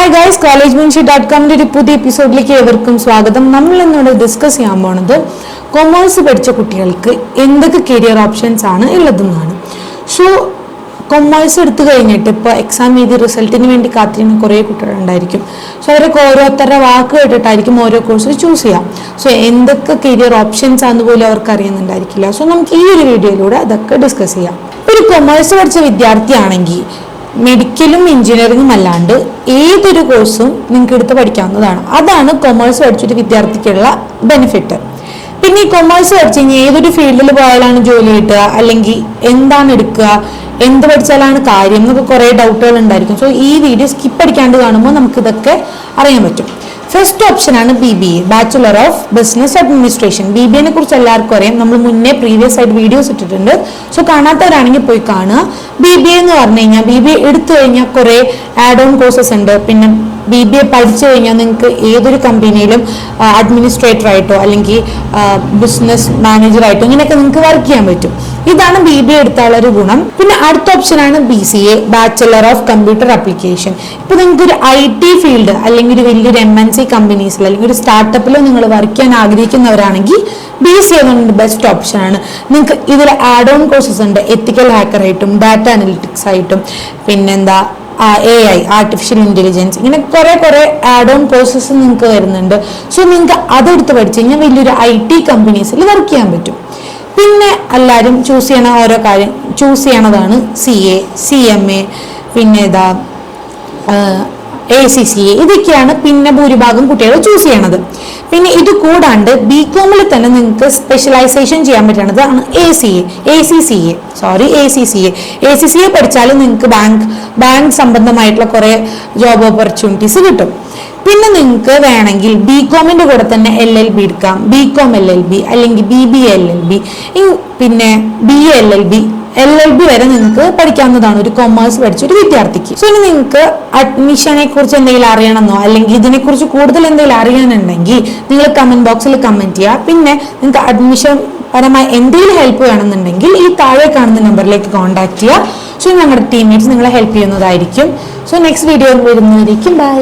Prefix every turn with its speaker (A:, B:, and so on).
A: Hi guys, collegemunshi.com ഒരു പുതിയ എപ്പിസോഡിലേക്ക് ഏവർക്കും സ്വാഗതം. നമ്മൾ ഇന്നിവിടെ ഡിസ്കസ് ചെയ്യാൻ പോകുന്നത് കൊമേഴ്സ് പഠിച്ച കുട്ടികൾക്ക് എന്തൊക്കെ കരിയർ ഓപ്ഷൻസ് ആണ് ഉള്ളതെന്നാണ്. സോ കൊമേഴ്സ് എടുത്തു കഴിഞ്ഞിട്ട് ഇപ്പോൾ എക്സാം എഴുതി റിസൾട്ടിന് വേണ്ടി കാത്തിരുന്ന കുറേ കുട്ടികളുണ്ടായിരിക്കും. സോ അവരൊക്കെ ഓരോരുത്തരുടെ വാക്ക് കേട്ടിട്ടായിരിക്കും ഓരോ കോഴ്സ് ചൂസ് ചെയ്യാം. സോ എന്തൊക്കെ കരിയർ ഓപ്ഷൻസ് ആണെന്ന് പോലും അവർക്ക് അറിയുന്നുണ്ടായിരിക്കില്ല. സോ നമുക്ക് ഈ ഒരു വീഡിയോയിലൂടെ അതൊക്കെ ഡിസ്കസ് ചെയ്യാം. ഒരു കൊമേഴ്സ് പഠിച്ച വിദ്യാർത്ഥിയാണെങ്കിൽ മെഡിക്കലും എഞ്ചിനീയറിംഗും അല്ലാണ്ട് ഏതൊരു കോഴ്സും നിങ്ങൾക്ക് എടുത്ത് പഠിക്കാവുന്നതാണ്. അതാണ് കൊമേഴ്സ് പഠിച്ചൊരു വിദ്യാർത്ഥിക്കുള്ള ബെനിഫിറ്റ്. പിന്നെ ഈ കൊമേഴ്സ് പഠിച്ചു കഴിഞ്ഞാൽ ഏതൊരു ഫീൽഡിൽ പോയാലാണ് ജോലി കിട്ടുക, അല്ലെങ്കിൽ എന്താണ് എടുക്കുക, എന്ത് പഠിച്ചാലാണ് കാര്യം എന്നൊക്കെ കുറേ ഡൗട്ടുകൾ ഉണ്ടായിരിക്കും. സോ ഈ വീഡിയോ സ്കിപ്പ് അടിക്കാണ്ട് കാണുമ്പോൾ നമുക്ക് ഇതൊക്കെ അറിയാൻ പറ്റും. ഫസ്റ്റ് ഓപ്ഷൻ ആണ് BBA, bachelor of business administration. BBA കുറിച്ച് എല്ലാവർക്കും അറിയാം, നമ്മൾ മുന്നേ പ്രീവിയസ് ആയിട്ട് വീഡിയോസ് ഇട്ടിട്ടുണ്ട്. സോ കാണാത്തവരാണെങ്കിൽ പോയി കാണുക. BBA എന്ന് പറഞ്ഞു കഴിഞ്ഞാൽ BBA എടുത്തു കഴിഞ്ഞാൽ കുറേ ആഡ് ഓൺ കോഴ്സസ് ഉണ്ട്. പിന്നെ BBA പഠിച്ചു കഴിഞ്ഞാൽ നിങ്ങൾക്ക് ഏതൊരു കമ്പനിയിലും അഡ്മിനിസ്ട്രേറ്റർ ആയിട്ടോ അല്ലെങ്കിൽ ബിസിനസ് മാനേജറായിട്ടോ ഇങ്ങനെയൊക്കെ നിങ്ങൾക്ക് വർക്ക് ചെയ്യാൻ പറ്റും. ഇതാണ് BBA എടുത്താലുള്ള ഒരു ഗുണം. പിന്നെ അടുത്ത ഓപ്ഷനാണ് BCA, bachelor of computer application. ഇപ്പോൾ നിങ്ങൾക്ക് ഒരു IT ഫീൽഡ് അല്ലെങ്കിൽ ഒരു വലിയൊരു MNC കമ്പനീസിൽ അല്ലെങ്കിൽ ഒരു സ്റ്റാർട്ടപ്പിലോ നിങ്ങൾ വർക്ക് ചെയ്യാൻ ആഗ്രഹിക്കുന്നവരാണെങ്കിൽ BCA എന്നുള്ളത് ബെസ്റ്റ് ഓപ്ഷനാണ്. നിങ്ങൾക്ക് ഇതിൽ ആഡ് ഓൺ കോഴ്സസ് ഉണ്ട്, എത്തിക്കൽ ഹാക്കറായിട്ടും ഡാറ്റ അനലിറ്റിക്സ് ആയിട്ടും പിന്നെന്താ AI, ആർട്ടിഫിഷ്യൽ ഇന്റലിജൻസ്, ഇങ്ങനെ കുറേ ആഡ് ഓൺ കോഴ്സസ് നിങ്ങൾക്ക് വരുന്നുണ്ട്. സോ നിങ്ങൾക്ക് അതെടുത്ത് പഠിച്ചു കഴിഞ്ഞാൽ വലിയൊരു IT കമ്പനീസിൽ വർക്ക് ചെയ്യാൻ പറ്റും. പിന്നെ എല്ലാവരും ചൂസ് ചെയ്യണ ഓരോ കാര്യം ചൂസ് ചെയ്യണതാണ് CA, CMA, പിന്നെ ഇതാ ACCA. ഇതൊക്കെയാണ് പിന്നെ ഭൂരിഭാഗം കുട്ടികൾ ചൂസ് ചെയ്യണത്. പിന്നെ ഇത് കൂടാണ്ട് BCOMൽ തന്നെ നിങ്ങൾക്ക് സ്പെഷ്യലൈസേഷൻ ചെയ്യാൻ പറ്റുന്നതാണ് ACCA പഠിച്ചാൽ നിങ്ങൾക്ക് ബാങ്ക് സംബന്ധമായിട്ടുള്ള കുറേ ജോബ് ഓപ്പർച്യൂണിറ്റീസ് കിട്ടും. പിന്നെ നിങ്ങൾക്ക് വേണമെങ്കിൽ BCOMന്റെ കൂടെ തന്നെ LLB എടുക്കാം, BCOM LLB അല്ലെങ്കിൽ BBA LLB, പിന്നെ BA LLB വരെ നിങ്ങൾക്ക് പഠിക്കാവുന്നതാണ് ഒരു കൊമേഴ്സ് പഠിച്ച ഒരു വിദ്യാർത്ഥിക്ക്. സോ ഇനി നിങ്ങൾക്ക് അഡ്മിഷനെ കുറിച്ച് എന്തെങ്കിലും അറിയണമെന്നോ അല്ലെങ്കിൽ ഇതിനെക്കുറിച്ച് കൂടുതൽ എന്തെങ്കിലും അറിയാനുണ്ടെങ്കിൽ നിങ്ങൾ കമന്റ് ബോക്സിൽ കമന്റ് ചെയ്യുക. പിന്നെ നിങ്ങൾക്ക് അഡ്മിഷൻ പരമായി എന്തെങ്കിലും ഹെൽപ്പ് വേണമെന്നുണ്ടെങ്കിൽ ഈ താഴെ കാണുന്ന നമ്പറിലേക്ക് കോൺടാക്ട് ചെയ്യുക. സോ ഞങ്ങളുടെ ടീംമേറ്റ്സ് നിങ്ങളെ ഹെൽപ്പ് ചെയ്യുന്നതായിരിക്കും. സോ നെക്സ്റ്റ് വീഡിയോ വരുന്നതായിരിക്കും. ബൈ.